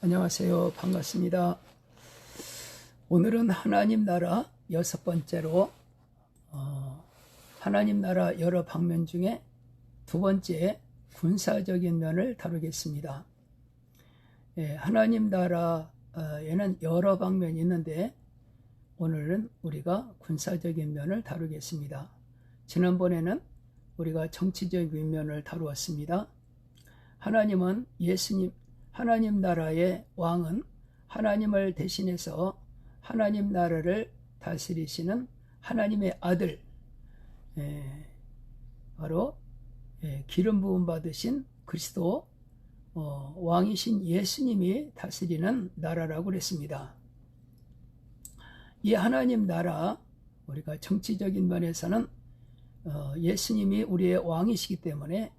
안녕하세요. 반갑습니다. 오늘은 하나님 나라 6번째로 하나님 나라 여러 방면 중에 두 번째 군사적인 면을 다루겠습니다. 하나님 나라에는 여러 방면이 있는데 오늘은 우리가 군사적인 면을 다루겠습니다. 지난번에는 우리가 정치적인 면을 다루었습니다. 하나님 나라의 왕은 하나님을 대신해서 하나님 나라를 다스리시는 하나님의 아들, 바로 기름 부음 받으신 그리스도 왕이신 예수님이 다스리는 나라라고 그랬습니다. 이 하나님 나라, 우리가 정치적인 면에서는 예수님이 우리의 왕이시기 때문에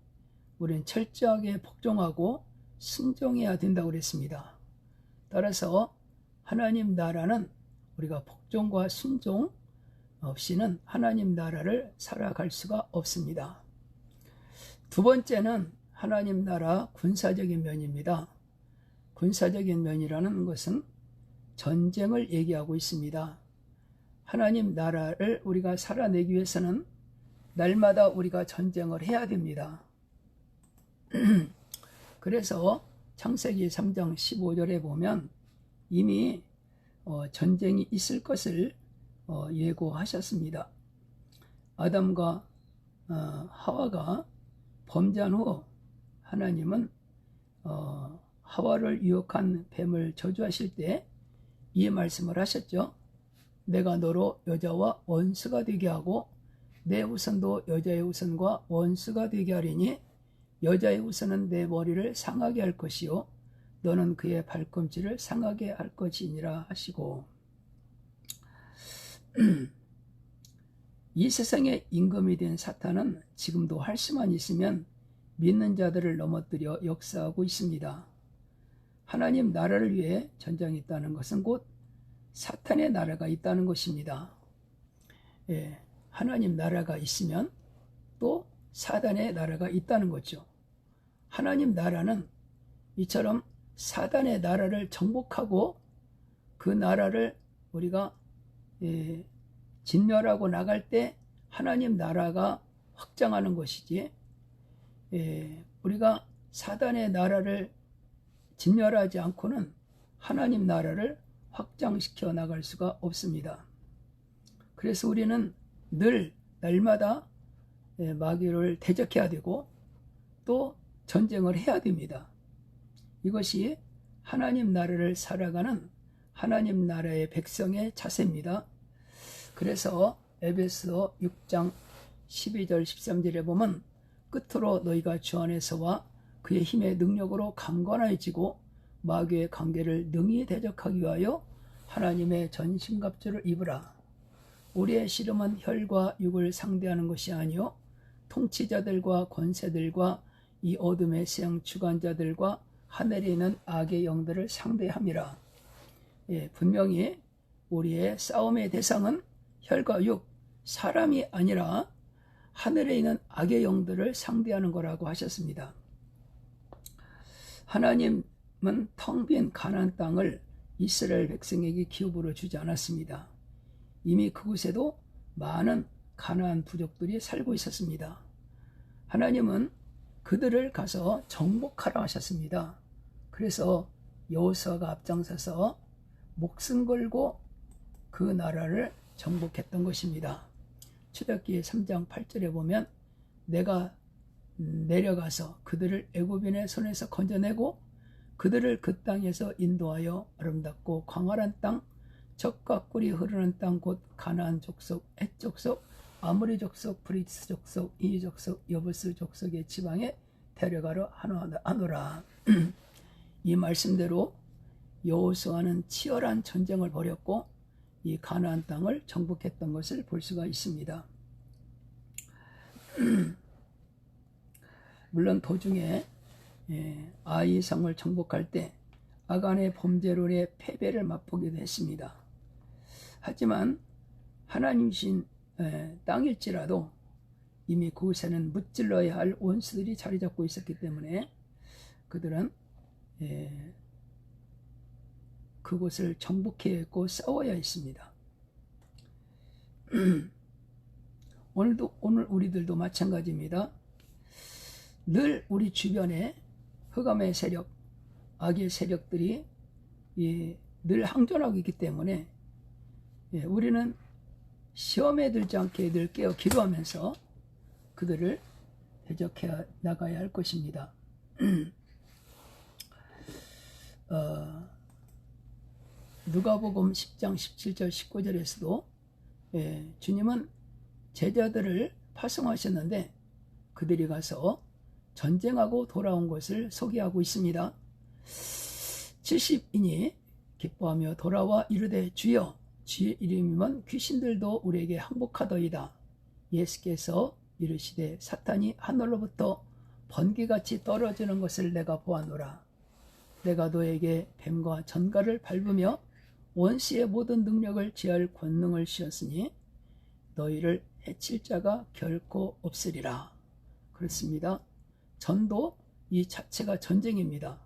우리는 철저하게 복종하고 순종해야 된다고 그랬습니다. 따라서 하나님 나라는 우리가 복종과 순종 없이는 하나님 나라를 살아갈 수가 없습니다. 두 번째는 하나님 나라 군사적인 면입니다. 군사적인 면이라는 것은 전쟁을 얘기하고 있습니다. 하나님 나라를 우리가 살아내기 위해서는 날마다 우리가 전쟁을 해야 됩니다. 그래서 창세기 3장 15절에 보면 이미 전쟁이 있을 것을 예고하셨습니다. 아담과 하와가 범죄한 후 하나님은 하와를 유혹한 뱀을 저주하실 때 이 말씀을 하셨죠. 내가 너로 여자와 원수가 되게 하고 내 후손도 여자의 후손과 원수가 되게 하리니 여자의 후손은 내 머리를 상하게 할 것이요 너는 그의 발꿈치를 상하게 할 것이니라 하시고, 이 세상의 임금이 된 사탄은 지금도 할 수만 있으면 믿는 자들을 넘어뜨려 역사하고 있습니다. 하나님 나라를 위해 전쟁이 있다는 것은 곧 사탄의 나라가 있다는 것입니다. 하나님 나라가 있으면 또 사단의 나라가 있다는 거죠. 하나님 나라는 이처럼 사단의 나라를 정복하고 그 나라를 우리가 진멸하고 나갈 때 하나님 나라가 확장하는 것이지, 우리가 사단의 나라를 진멸하지 않고는 하나님 나라를 확장시켜 나갈 수가 없습니다. 그래서 우리는 늘 날마다 마귀를 대적해야 되고 또 전쟁을 해야 됩니다. 이것이 하나님 나라를 살아가는 하나님 나라의 백성의 자세입니다. 그래서 에베소 6장 12절 13절에 보면 끝으로 너희가 주 안에서와 그의 힘의 능력으로 강건해지고 마귀의 관계를 능히 대적하기 위하여 하나님의 전신갑주를 입으라. 우리의 씨름은 혈과 육을 상대하는 것이 아니요 통치자들과 권세들과 이 어둠의 세상 주관자들과 하늘에 있는 악의 영들을 상대함이라. 분명히 우리의 싸움의 대상은 혈과 육, 사람이 아니라 하늘에 있는 악의 영들을 상대하는 거라고 하셨습니다. 하나님은 텅 빈 가나안 땅을 이스라엘 백성에게 기업으로 주지 않았습니다. 이미 그곳에도 많은 가나안 부족들이 살고 있었습니다. 하나님은 그들을 가서 정복하라 하셨습니다. 그래서 여호수아가 앞장서서 목숨 걸고 그 나라를 정복했던 것입니다. 출애굽기 3장 8절에 보면 내가 내려가서 그들을 애굽인의 손에서 건져내고 그들을 그 땅에서 인도하여 아름답고 광활한 땅, 젖과 꿀이 흐르는 땅 곧 가나안 족속, 헷 족속, 아모리 족속, 브리스 족속, 이위 족속, 여부스 족속의 지방에 데려가려 하노라. 이 말씀대로 여호수아는 치열한 전쟁을 벌였고 이 가나안 땅을 정복했던 것을 볼 수가 있습니다. 물론 도중에 아이 성을 정복할 때 아간의 범죄로 인해 패배를 맛보기도 했습니다. 하지만 하나님이신 땅일지라도 이미 그곳에는 무찔러야 할 원수들이 자리 잡고 있었기 때문에 그들은 그곳을 정복해야 했고 싸워야 했습니다. 오늘 우리들도 마찬가지입니다. 늘 우리 주변에 흑암의 세력, 악의 세력들이 늘 항존하고 있기 때문에 우리는 시험에 들지 않게 늘 깨어 기도하면서 그들을 대적해 나가야 할 것입니다. 누가복음 10장 17절 19절에서도 주님은 제자들을 파송하셨는데 그들이 가서 전쟁하고 돌아온 것을 소개하고 있습니다. 70인이 기뻐하며 돌아와 이르되 주여 주의 이름이면 귀신들도 우리에게 항복하더이다. 예수께서 이르시되 사탄이 하늘로부터 번개같이 떨어지는 것을 내가 보았노라. 내가 너에게 뱀과 전갈을 밟으며 원수의 모든 능력을 제할 권능을 씌웠으니 너희를 해칠 자가 결코 없으리라. 그렇습니다. 전도 이 자체가 전쟁입니다.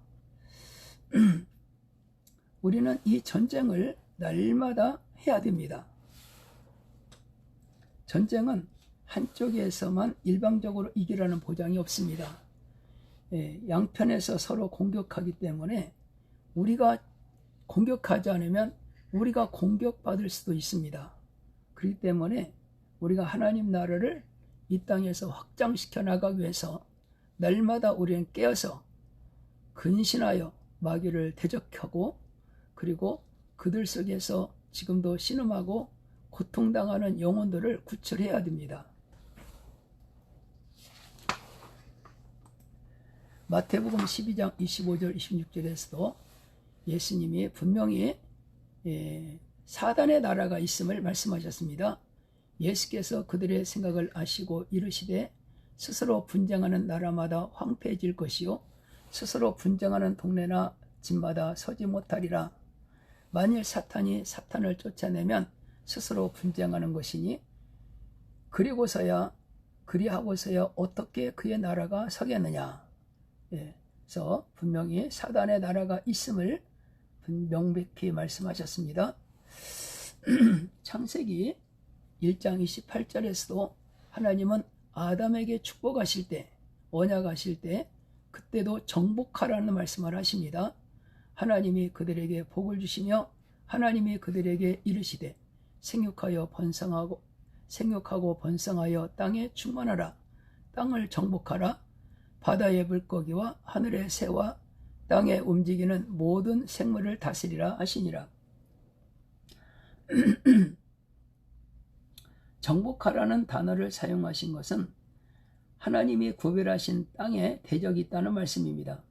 우리는 이 전쟁을 날마다 해야 됩니다. 전쟁은 한쪽에서만 일방적으로 이기라는 보장이 없습니다. 양편에서 서로 공격하기 때문에 우리가 공격하지 않으면 우리가 공격받을 수도 있습니다. 그렇기 때문에 우리가 하나님 나라를 이 땅에서 확장시켜 나가기 위해서 날마다 우리는 깨어서 근신하여 마귀를 대적하고 그리고 그들 속에서 지금도 신음하고 고통당하는 영혼들을 구출해야 됩니다. 마태복음 12장 25절 26절에서도 예수님이 분명히 사단의 나라가 있음을 말씀하셨습니다. 예수께서 그들의 생각을 아시고 이르시되 스스로 분쟁하는 나라마다 황폐해질 것이요 스스로 분쟁하는 동네나 집마다 서지 못하리라. 만일 사탄이 사탄을 쫓아내면 스스로 분쟁하는 것이니 그리하고서야 어떻게 그의 나라가 서겠느냐. 그래서 분명히 사단의 나라가 있음을 명백히 말씀하셨습니다. 창세기 1장 28절에서도 하나님은 아담에게 축복하실 때, 언약하실 때 그때도 정복하라는 말씀을 하십니다. 하나님이 그들에게 복을 주시며 하나님이 그들에게 이르시되 생육하고 번성하여 땅에 충만하라. 땅을 정복하라. 바다의 물고기와 하늘의 새와 땅에 움직이는 모든 생물을 다스리라 하시니라. 정복하라는 단어를 사용하신 것은 하나님이 구별하신 땅에 대적이 있다는 말씀입니다.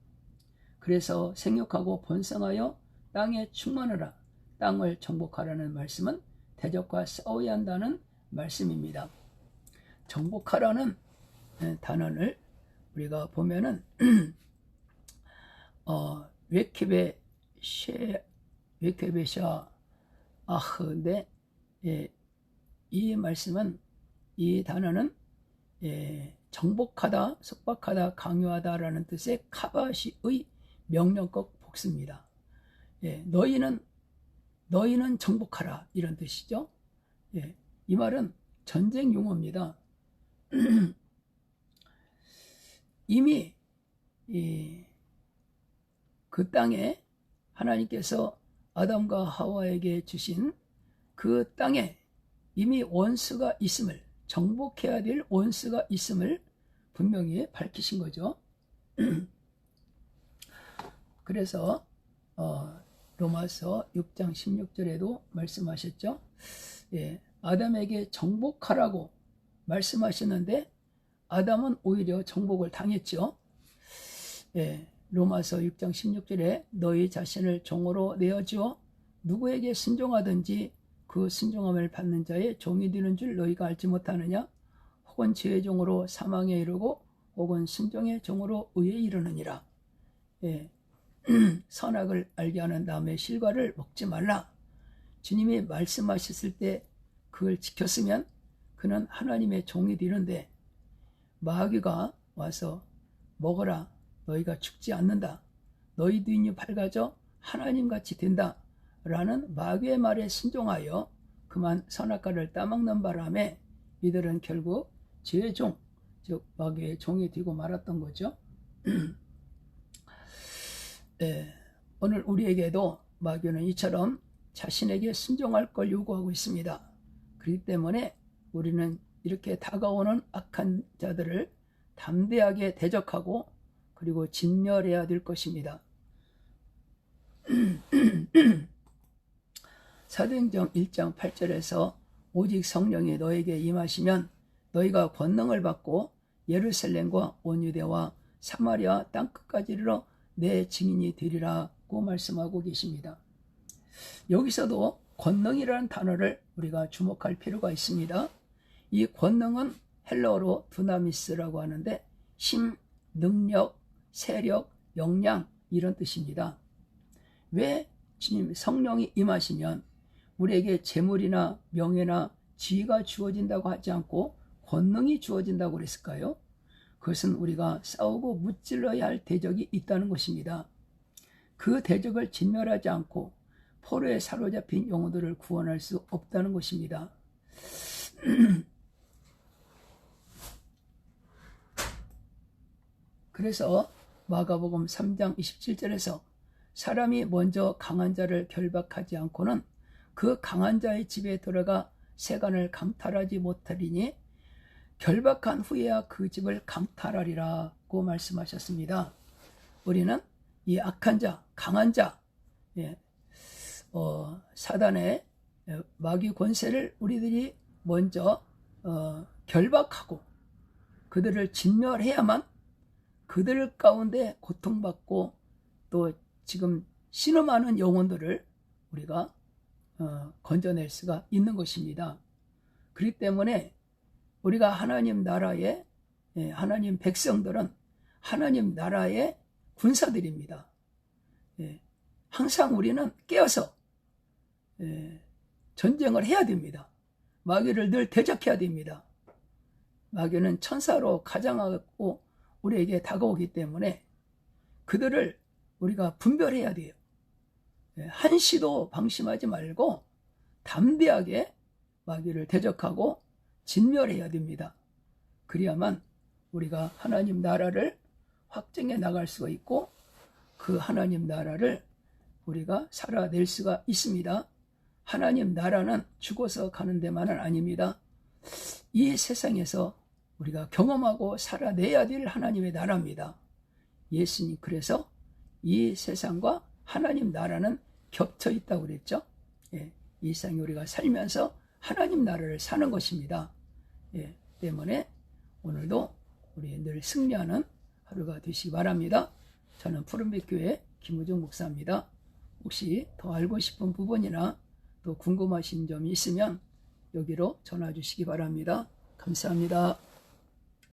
그래서 생육하고 번성하여 땅에 충만하라. 땅을 정복하라는 말씀은 대적과 싸워야 한다는 말씀입니다. 정복하라는 단어를 우리가 보면은 웨케베샤 아흐인데 이 말씀은 이 단어는 정복하다, 속박하다, 강요하다라는 뜻의 카바시의 명령격 복수입니다. 너희는 정복하라 이런 뜻이죠. 이 말은 전쟁 용어입니다. 이미 그 땅에 하나님께서 아담과 하와에게 주신 그 땅에 이미 원수가 있음을, 정복해야 될 원수가 있음을 분명히 밝히신 거죠. 그래서 로마서 6장 16절에도 말씀하셨죠. 아담에게 정복하라고 말씀하셨는데 아담은 오히려 정복을 당했죠. 로마서 6장 16절에 너희 자신을 종으로 내어주어 누구에게 순종하든지 그 순종함을 받는 자의 종이 되는 줄 너희가 알지 못하느냐? 혹은 죄의 종으로 사망에 이르고 혹은 순종의 종으로 의에 이르느니라. 선악을 알게 하는 남의 실과를 먹지 말라. 주님이 말씀하셨을 때 그걸 지켰으면 그는 하나님의 종이 되는데 마귀가 와서 먹어라. 너희가 죽지 않는다. 너희 눈이 밝아져 하나님같이 된다. 라는 마귀의 말에 순종하여 그만 선악과를 따먹는 바람에 이들은 결국 죄의 종, 즉 마귀의 종이 되고 말았던 거죠. 네, 오늘 우리에게도 마귀는 이처럼 자신에게 순종할 걸 요구하고 있습니다. 그렇기 때문에 우리는 이렇게 다가오는 악한 자들을 담대하게 대적하고 그리고 진멸해야 될 것입니다. 사도행전 1장 8절에서 오직 성령이 너에게 임하시면 너희가 권능을 받고 예루살렘과 온 유대와 사마리아 땅끝까지 이르러 내 증인이 되리라고 말씀하고 계십니다. 여기서도 권능이라는 단어를 우리가 주목할 필요가 있습니다. 이 권능은 헬라어로 두나미스라고 하는데 힘, 능력, 세력, 역량 이런 뜻입니다. 왜 성령이 임하시면 우리에게 재물이나 명예나 지위가 주어진다고 하지 않고 권능이 주어진다고 그랬을까요? 그것은 우리가 싸우고 무찔러야 할 대적이 있다는 것입니다. 그 대적을 진멸하지 않고 포로에 사로잡힌 영혼들을 구원할 수 없다는 것입니다. 그래서 마가복음 3장 27절에서 사람이 먼저 강한 자를 결박하지 않고는 그 강한 자의 집에 들어가 세간을 강탈하지 못하리니 결박한 후에야 그 집을 강탈하리라고 말씀하셨습니다. 우리는 이 악한 자, 강한 자, 사단의 마귀 권세를 우리들이 먼저 결박하고 그들을 진멸해야만 그들 가운데 고통받고 또 지금 신음하는 영혼들을 우리가 건져낼 수가 있는 것입니다. 그렇기 때문에 우리가 하나님 나라의 하나님 백성들은 하나님 나라의 군사들입니다. 항상 우리는 깨어서 전쟁을 해야 됩니다. 마귀를 늘 대적해야 됩니다. 마귀는 천사로 가장하고 우리에게 다가오기 때문에 그들을 우리가 분별해야 돼요. 한시도 방심하지 말고 담대하게 마귀를 대적하고 진멸해야 됩니다. 그래야만 우리가 하나님 나라를 확증해 나갈 수가 있고 그 하나님 나라를 우리가 살아낼 수가 있습니다. 하나님 나라는 죽어서 가는 데만은 아닙니다. 이 세상에서 우리가 경험하고 살아내야 될 하나님의 나라입니다. 예수님 그래서 이 세상과 하나님 나라는 겹쳐 있다고 그랬죠. 이 세상에 우리가 살면서 하나님 나라를 사는 것입니다. 때문에 오늘도 우리 늘 승리하는 하루가 되시기 바랍니다. 저는 푸른빛교회 김우중 목사입니다. 혹시 더 알고 싶은 부분이나 또 궁금하신 점이 있으면 여기로 전화 주시기 바랍니다. 감사합니다.